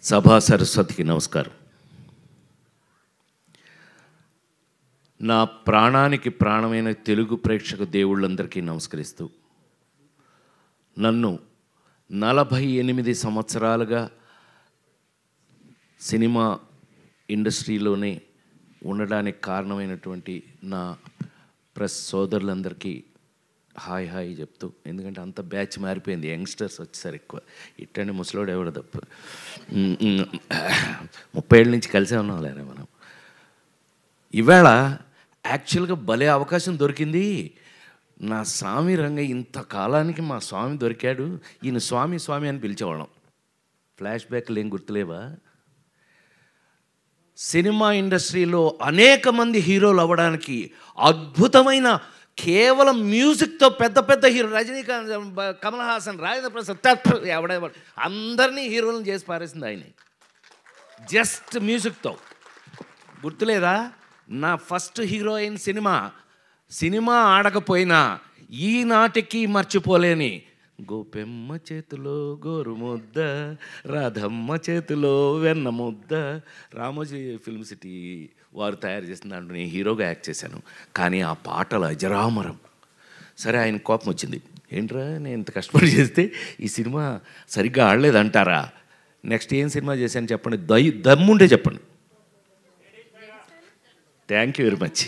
సభా సరస్వతికి నమస్కారం. నా ప్రాణానికి ప్రాణమైన తెలుగు ప్రేక్షక దేవుళ్ళందరికీ నమస్కరిస్తూ, నన్ను 48 సంవత్సరాలుగా సినిమా ఇండస్ట్రీలోనే ఉండడానికి కారణమైనటువంటి నా ప్రెస్ సోదరులందరికీ హాయ్ హాయ్ చెప్తూ, ఎందుకంటే అంత బ్యాచ్ మారిపోయింది, యంగ్స్టర్స్ వచ్చేసారు ఎక్కువ. ఇట్టండి ముసలోడు ఎవడు తప్ప 30 ఏళ్ళ నుంచి కలిసే ఉన్నాం లేరా మనం. ఇవాళ యాక్చువల్గా భలే అవకాశం దొరికింది. నా స్వామి రంగయ్య ఇంతకాలానికి మా స్వామి దొరికాడు. ఈయన స్వామి స్వామి అని పిలిచేవాళ్ళం. ఫ్లాష్ బ్యాక్లు ఏం గుర్తులేవా? సినిమా ఇండస్ట్రీలో అనేక మంది హీరోలు అవ్వడానికి అద్భుతమైన కేవలం మ్యూజిక్తో పెద్ద పెద్ద హీరో రజనీకాంత్, కమల్ హాసన్, రాజేంద్ర ప్రసాద్ ఎవడెవడు అందరినీ హీరోలను చేసి పారేసింది ఆయన. జస్ట్ మ్యూజిక్తో. గుర్తులేదా? నా ఫస్ట్ హీరోయిన్ సినిమా ఆడకపోయినా ఈనాటికి మర్చిపోలేని గోపెమ్మ చేతిలో గోరు ముద్ద, రాధమ్మ చేతిలో వెన్న ముద్ద, రామోజీ ఫిల్మ్ సిటీ వారు తయారు చేసిన దాంట్లో నేను హీరోగా యాక్ట్ చేశాను. కానీ ఆ పాటలు అజరామరం. సరే, ఆయన కోపం వచ్చింది. ఏంట్రా నేను ఇంత కష్టపడి చేస్తే ఈ సినిమా సరిగ్గా ఆడలేదంటారా? నెక్స్ట్ ఏం సినిమా చేశాను చెప్పండి, దమ్ముంటే చెప్పండి. Thank you very much.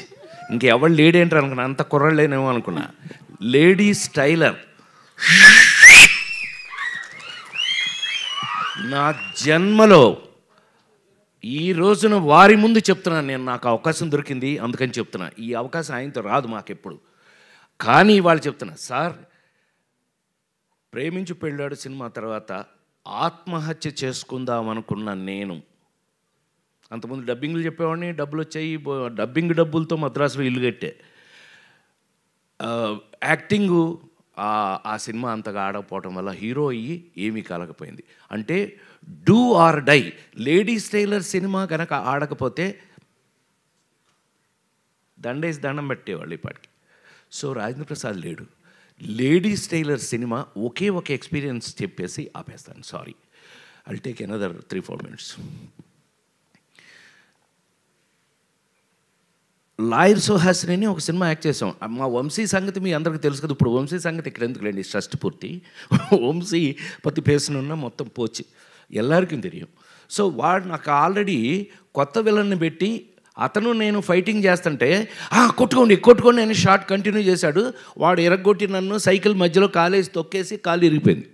ఇంకెవరు లేడీ ఏంటారు అనుకున్నా, అంత కుర్రలేనేమో అనుకున్నా. Lady styler. నా జన్మలో ఈ రోజున వారి ముందు చెప్తున్నాను, నేను నాకు అవకాశం దొరికింది అందుకని చెప్తున్నా. ఈ అవకాశం ఆయనతో రాదు మాకెప్పుడు. కానీ వాళ్ళు చెప్తున్నా, సార్ ప్రేమించి పెళ్ళాడు సినిమా తర్వాత ఆత్మహత్య చేసుకుందాం అనుకున్న నేను, అంతకుముందు డబ్బింగ్లు చెప్పేవాడిని, డబ్బులు వచ్చాయి, డబ్బింగ్ డబ్బులతో మద్రాసులో ఇల్లు కట్టే. యాక్టింగు ఆ సినిమా అంతగా ఆడకపోవటం వల్ల హీరో అయ్యి ఏమీ కలగపోయింది. అంటే do or die. Ladies Tailor cinema కనుక ఆడకపోతే దండేసి దండం పెట్టేవాళ్ళు ఇప్పటికి. సో రాజేంద్ర ప్రసాద్ లేడు. లేడీస్ టైలర్ సినిమా ఒకే ఒక ఎక్స్పీరియన్స్ చెప్పేసి ఆపేస్తాను. Sorry, I'll take another 3-4 minutes. Lawyer Suhasini ఒక సినిమా యాక్ట్ చేసాం. మా వంశీ సంగతి మీ అందరికీ తెలుసు కదా. ఇప్పుడు వంశీ సంగతి ఇక్కడ ఎందుకులేండి, షష్టి పూర్తి. వంశీ పత్తి పేసునున్న మొత్తం పోచి ఎల్లరికీ తెలియం. సో వాడు నాకు ఆల్రెడీ కొత్త విలన్ని పెట్టి అతను నేను ఫైటింగ్ చేస్తుంటే కొట్టుకోండి అని షార్ట్ కంటిన్యూ చేశాడు. వాడు ఎరగొట్టి నన్ను సైకిల్ మధ్యలో కాలేసి తొక్కేసి కాలు ఇరిగిపోయింది,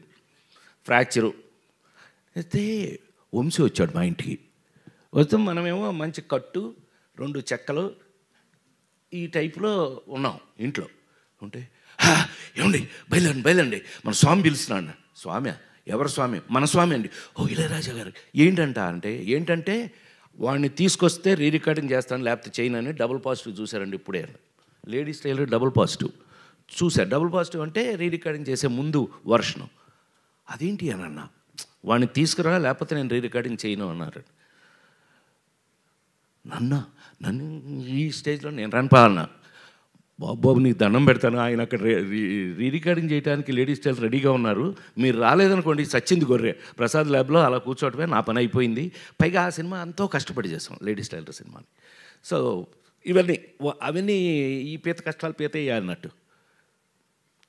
ఫ్రాక్చరు. అయితే వంశీ వచ్చాడు మా ఇంటికి. వస్తే మనమేమో మంచి కట్టు, 2 చెక్కలు ఈ టైప్లో ఉన్నాం ఇంట్లో ఉంటే, ఏమండి బయలుదేరండి మన స్వామి పిలుస్తున్నాడు. స్వామి? ఎవరు స్వామి? మన స్వామి అండి. ఓ ఇళయరాజా గారు. ఏంటంటే వాడిని తీసుకొస్తే రీ రికార్డింగ్ చేస్తాను లేకపోతే చేయను అని డబుల్ పాజిటివ్ చూశారండి ఇప్పుడే. లేడీస్ టైలర్ డబుల్ పాజిటివ్ చూశారు. డబుల్ పాజిటివ్ అంటే రీ రికార్డింగ్ చేసే ముందు వర్షను. అదేంటి అని అన్నా, వాడిని తీసుకురా లేకపోతే నేను రీ రికార్డింగ్ చేయను అన్నారు. నన్ను ఈ స్టేజ్లో నేను రానిపాలన్నా, బాబు నీకు దండం పెడతాను, ఆయన అక్కడ రీ రికార్డింగ్ చేయడానికి లేడీస్ టైలర్ రెడీగా ఉన్నారు, మీరు రాలేదనుకోండి సచ్చింది గొర్రె. ప్రసాద్ ల్యాబ్లో అలా కూర్చోవటమే నా పని అయిపోయింది. పైగా ఆ సినిమా ఎంతో కష్టపడి చేసాం, లేడీస్ టైలర్ సినిమాని. సో అవన్నీ ఈ కష్టాలు పీత అన్నట్టు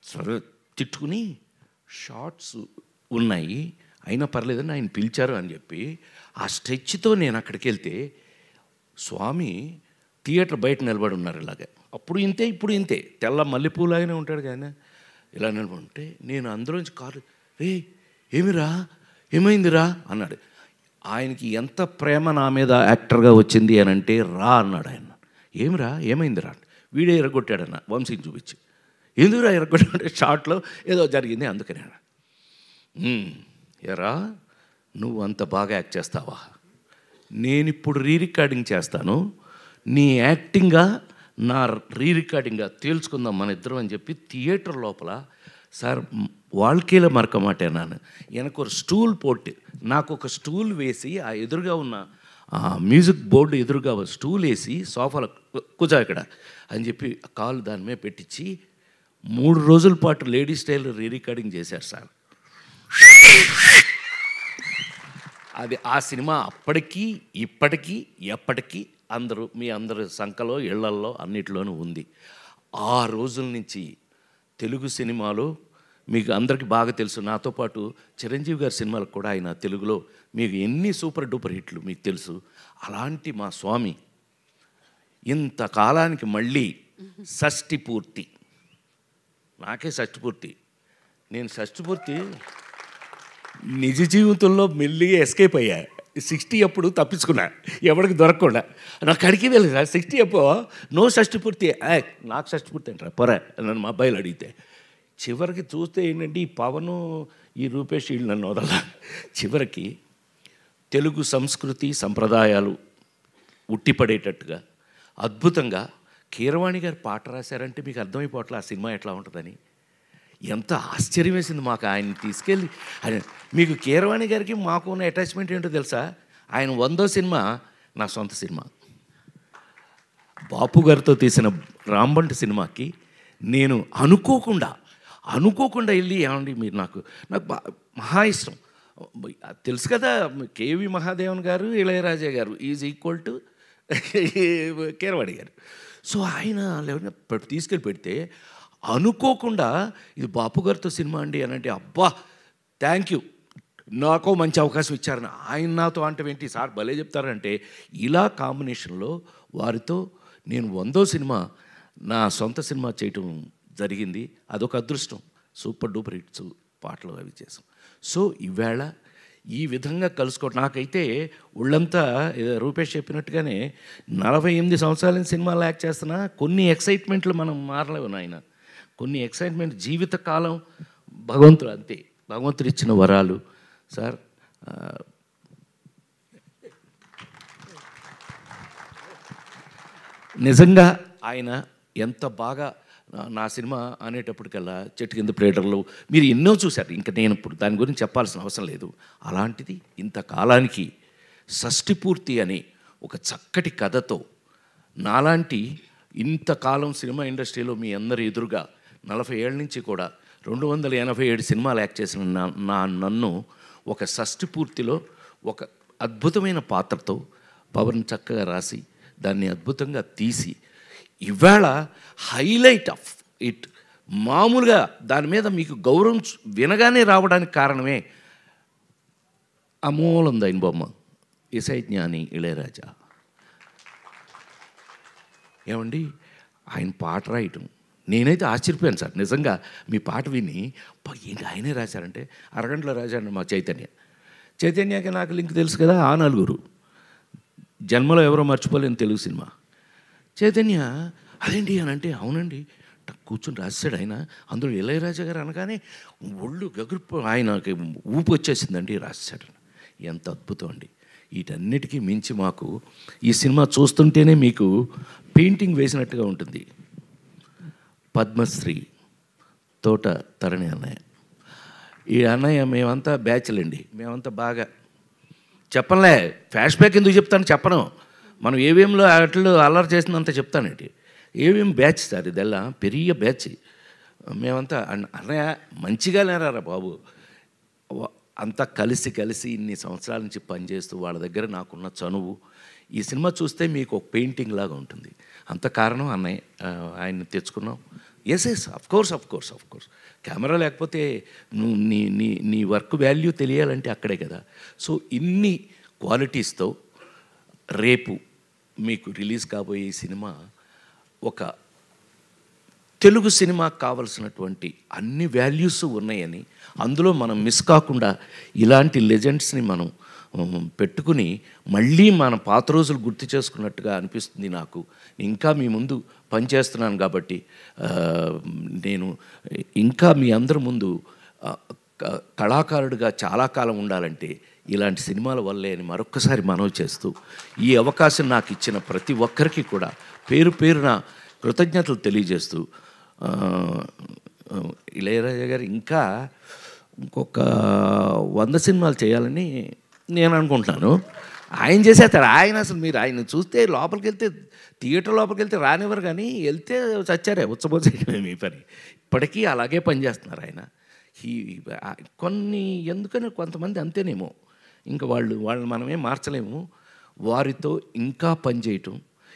సరే తిట్టుకుని, షార్ట్స్ ఉన్నాయి అయినా పర్లేదని ఆయన పిలిచారు అని చెప్పి ఆ స్ట్రెచ్తో నేను అక్కడికి వెళ్తే స్వామి థియేటర్ బయట నిలబడి ఉన్నారు ఇలాగే. అప్పుడు ఇంతే ఇప్పుడు ఇంతే, తెల్ల మల్లెపూలాగానే ఉంటాడు కానీ ఇలా నిలబడి. నేను అందులోంచి కారు, ఏమిరా ఏమైందిరా అన్నాడు. ఆయనకి ఎంత ప్రేమ నా మీద యాక్టర్గా వచ్చింది అని అంటే, రా అన్నాడు ఆయన. ఏమిరా ఏమైందిరా? వీడే ఎరగొట్టాడన్న వంశీని చూపించి. ఎందుకురా ఎరగొట్టాడంటే షార్ట్లో ఏదో జరిగింది అందుకనే. ఎరా నువ్వు అంత బాగా యాక్ట్ చేస్తావా? నేను ఇప్పుడు రీ రికార్డింగ్ చేస్తాను, నీ యాక్టింగ్గా నా రీ రికార్డింగ్గా తేల్చుకుందాం మన ఇద్దరం అని చెప్పి థియేటర్ లోపల, సార్ வாழ்க்கையில மறக்க மாட்டேன் நான், எனக்கு ஒரு స్టూల్ పోట్టి నాకు ఒక స్టూల్ వేసి ఆ ఎదురుగా ఉన్న మ్యూజిక్ బోర్డు ఎదురుగా స్టూల్ వేసి సోఫాలో కూర్చో ఇక్కడ అని చెప్పి కాలు దాని మీద పెట్టించి 3 రోజుల పాటు లేడీస్ టైలర్ రీ రికార్డింగ్ చేశారు సార్. అది ఆ సినిమా అప్పటికీ ఇప్పటికీ ఎప్పటికీ మీ అందరి సంకలో ఇళ్లల్లో అన్నిటిలోనూ ఉంది. ఆ రోజుల నుంచి తెలుగు సినిమాలో మీకు అందరికీ బాగా తెలుసు, నాతో పాటు చిరంజీవి గారి సినిమాలకు కూడా ఆయన తెలుగులో మీకు ఎన్ని సూపర్ డూపర్ హిట్లు మీకు తెలుసు. అలాంటి మా స్వామి ఇంతకాలానికి మళ్ళీ షష్ఠి పూర్తి, నాకే షష్ఠి పూర్తి, నేను షష్ఠి పూర్తి నిజ జీవితంలో మెల్లిగా ఎస్కేప్ అయ్యా. 60 అప్పుడు తప్పించుకున్నా, ఎవరికి దొరకకుండా. నాకు అడిగి వెళ్ళదు 60 అప్పుడు నో షష్ఠి పూర్తి, నాకు షష్ఠి పూర్తి అంటారా పొర నన్ను మా అబ్బాయిలు అడిగితే. చివరికి చూస్తే ఏంటంటే ఈ పవను ఈ రూపేష్ వీళ్ళు నన్ను వదల. చివరికి తెలుగు సంస్కృతి సంప్రదాయాలు ఉట్టిపడేటట్టుగా అద్భుతంగా కీరవాణి గారు పాట రాశారంటే మీకు అర్థమైపోవట్లే ఆ సినిమా ఎట్లా ఉంటుందని. ఎంత ఆశ్చర్యం వేసింది మాకు ఆయన తీసుకెళ్ళి. ఆయన మీకు కీరవాణి గారికి మాకు ఉన్న అటాచ్మెంట్ ఏంటో తెలుసా? ఆయన 100వ సినిమా నా సొంత సినిమా. బాపు గారితో తీసిన రాంబంటి సినిమాకి నేను అనుకోకుండా వెళ్ళి, ఏమండి మీరు నాకు మహా ఇష్టం తెలుసు కదా, కేవి మహాదేవన్ గారు ఇళయరాజా గారు ఈజ్ ఈక్వల్ టు కీరవాణి గారు. సో ఆయన తీసుకెళ్ళి పెడితే అనుకోకుండా ఇది బాపు గారితో సినిమా అండి అని అంటే, అబ్బా థ్యాంక్ యూ, నాకో మంచి అవకాశం ఇచ్చారని. ఆయన నాతో అంటే ఏంటి సార్ భలే చెప్తారంటే, ఇలా కాంబినేషన్లో వారితో నేను 100వ సినిమా నా సొంత సినిమా చేయటం జరిగింది. అదొక అదృష్టం. సూపర్ డూపర్ హిట్స్ పాటలు అవి చేసాం. సో ఈవేళ ఈ విధంగా కలుసుకోవడం నాకైతే ఒళ్ళంతా రూపేష్ చెప్పినట్టుగానే 48 సంవత్సరాల నుంచి సినిమాలు యాక్ట్ చేస్తున్నా కొన్ని ఎక్సైట్మెంట్లు మనం మారలేవు నాయన. కొన్ని ఎక్సైట్మెంట్ జీవితకాలం భగవంతుడు అంతే, భగవంతుడు ఇచ్చిన వరాలు సార్. నిజంగా ఆయన ఎంత బాగా నా సినిమా అనేటప్పటికల్లా చెట్టు కింద ప్లేటర్లు మీరు ఎన్నో చూశారు, ఇంకా నేను ఇప్పుడు దాని గురించి చెప్పాల్సిన అవసరం లేదు. అలాంటిది ఇంతకాలానికి షష్ఠి పూర్తి అని ఒక చక్కటి కథతో నాలాంటి ఇంతకాలం సినిమా ఇండస్ట్రీలో మీ అందరి ఎదురుగా 40 ఏళ్ళ నుంచి కూడా 287 సినిమాలు యాక్ట్ చేసిన నన్ను ఒక షష్ఠి పూర్తిలో ఒక అద్భుతమైన పాత్రతో పవన్ చక్కగా రాసి దాన్ని అద్భుతంగా తీసి ఇవాళ హైలైట్ ఆఫ్ ఇట్. మామూలుగా దాని మీద మీకు గౌరవం వినగానే రావడానికి కారణమే అమూలందైన బొమ్మ ఇసై జ్ఞాని ఇళయరాజా. ఏమండి ఆయన పాట రాయటం నేనైతే ఆశ్చర్యపోయాను సార్. నిజంగా మీ పాట విని ఏంటి ఆయనే రాశారంటే, అరగంటలో రాశాడు మా చైతన్యకి నాకు లింక్ తెలుసు కదా, ఆ నలుగురు జన్మలో ఎవరో మర్చిపోలేని తెలుగు సినిమా. చైతన్య అదేంటి అని అంటే, అవునండి కూర్చొని రాశాడు ఆయన. అందులో ఇళయరాజా గారు అనగానే ఒళ్ళు గగురు ఆయనకి ఊపు వచ్చేసిందండి, రాశాడు. ఎంత అద్భుతం అండి. వీటన్నిటికీ మించి మాకు ఈ సినిమా చూస్తుంటేనే మీకు పెయింటింగ్ వేసినట్టుగా ఉంటుంది. పద్మశ్రీ తోట తరణి అన్నయ్య, ఈ అన్నయ్య మేమంతా బ్యాచ్లండి, మేమంతా బాగా చెప్పనులే, ఫ్లాష్ బ్యాక్ ఎందుకు చెప్తాను చెప్పను, మనం ఏవిఎంలో అట్లు అల్లరి చేసినంత చెప్తానండి. ఏవిఎం బ్యాచ్ సార్, ఇదెల్లా పెరియ బ్యాచ్. మేమంతా అన్నయ్య మంచిగా లేరారా బాబు, అంతా కలిసి ఇన్ని సంవత్సరాల నుంచి పనిచేస్తూ వాళ్ళ దగ్గర నాకున్న చనువు. ఈ సినిమా చూస్తే మీకు ఒక పెయింటింగ్ లాగా ఉంటుంది. అంత కారణం అన్నయ్య, ఆయన్ని తెచ్చుకున్నాం. ఎస్ అఫ్ కోర్స్ కెమెరా లేకపోతే నువ్వు నీ వర్క్ వాల్యూ తెలియాలంటే అక్కడే కదా. సో ఇన్ని క్వాలిటీస్తో రేపు మీకు రిలీజ్ కాబోయే ఈ సినిమా ఒక తెలుగు సినిమాకు కావలసినటువంటి అన్ని వాల్యూస్ ఉన్నాయని, అందులో మనం మిస్ కాకుండా ఇలాంటి లెజెండ్స్ని మనం పెట్టుకుని మళ్ళీ మన పాత రోజులు గుర్తు చేసుకున్నట్టుగా అనిపిస్తుంది నాకు. ఇంకా మీ ముందు పనిచేస్తున్నాను కాబట్టి నేను ఇంకా మీ అందరి ముందు కళాకారుడిగా చాలా కాలం ఉండాలంటే ఇలాంటి సినిమాల వల్లే అని మరొక్కసారి మనవి చేస్తూ, ఈ అవకాశం నాకు ఇచ్చిన ప్రతి ఒక్కరికి కూడా పేరున కృతజ్ఞతలు తెలియజేస్తూ, ఇళయరాజా గారు ఇంకా ఇంకొక 100 సినిమాలు చేయాలని నేను అనుకుంటున్నాను. ఆయన చేసేస్తారు. ఆయన అసలు మీరు ఆయన చూస్తే లోపలికి వెళ్తే, థియేటర్ లోపలికి వెళ్తే రానివ్వరు, కానీ వెళ్తే చచ్చారే ఉచ్చబోసేయడమే మీ పని. ఇప్పటికీ అలాగే పనిచేస్తున్నారు ఆయన. కొన్ని ఎందుకని కొంతమంది అంతేనేమో, ఇంకా వాళ్ళు మనమేం మార్చలేము. వారితో ఇంకా పనిచేయటం,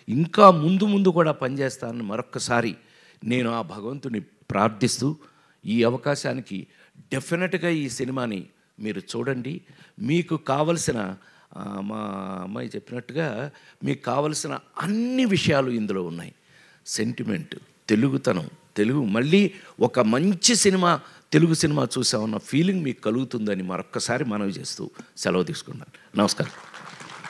ఇంకా ముందు కూడా పనిచేస్తానని మరొక్కసారి నేను ఆ భగవంతుని ప్రార్థిస్తూ, ఈ అవకాశానికి డెఫినెట్గా ఈ సినిమాని మీరు చూడండి. మీకు కావలసిన మా అమ్మాయి చెప్పినట్టుగా మీకు కావలసిన అన్ని విషయాలు ఇందులో ఉన్నాయి. సెంటిమెంట్, తెలుగుతనం, తెలుగు మళ్ళీ ఒక మంచి సినిమా, తెలుగు సినిమా చూసామన్న ఫీలింగ్ మీకు కలుగుతుందని మరొక్కసారి మనవి చేస్తూ సెలవు తీసుకున్నాను. నమస్కారం.